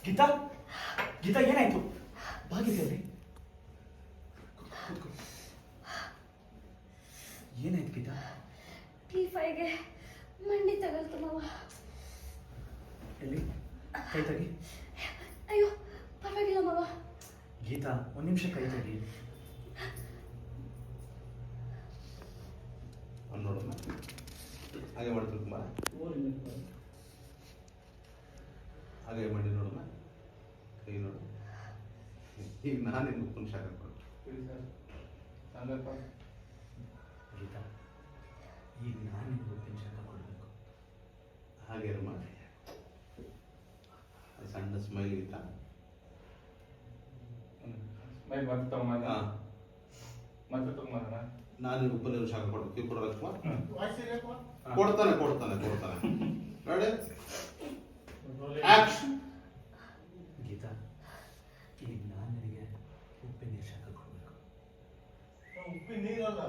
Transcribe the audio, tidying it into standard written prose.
ಗೀತಾ ಗೀತಾ ಏನಾಯ್ತು ಬಾಗಿದಲ್ಲಿ ಏನಾಯ್ತು ಗೀತಾ T5ಗೆ ಮಂಡಿ ತಗಲ್ತು ಮಾವ. ಎಲ್ಲಿ ಕೈ ತೆಗಿ ಅಯ್ಯೋ ಪರವಾಗಿಲ್ಲ ಮಾವ. ಗೀತಾ ಒಂದು ನಿಮಿಷ ಕೈ ತೆಗಿ ನೋಡಮ್ಮ ಹಾಗೆ ಮಾಡ್ತಿರ್ಕಮ್ಮ ಹಾಗೆ ಮಾಡಿ ನೋಡಮ್ಮ ಕೈ ನೋಡು ಈಗ ನಾನು ನಿಮ್ಗೆ ಉಪ್ಪಿನ ಶಾಖ ಗೀತಾ ಈಗ ನಾನು ನಿಮ್ಗೆ ಉಪ್ಪಿನ ಶಾಖ ಕೊಡಬೇಕು ಹಾಗೆ ಇರಮ್ಮ ಸಣ್ಣ ಸ್ಮೈಲ್ ಗೀತಾ ಹಾಂ ನಾನು ಉಪ್ಪಿನ ಶಾಖ ಕೊಡ್ಬೇಕು ಇಬ್ಬರು ರಕ್ತ ಕೊಡ್ತಾನೆ ಕೊಡ್ತಾನೆ ಕೊಡ್ತಾನೆ ನೋಡಿ ಆಕ್ಷನ್ ಗೀತಾ ಈಗ ನಾನು ನಿನಗೆ ಉಪ್ಪಿನ ಶಾಖ ಕೊಡಬೇಕು ಉಪ್ಪಿನ ನೀರಲ್ಲ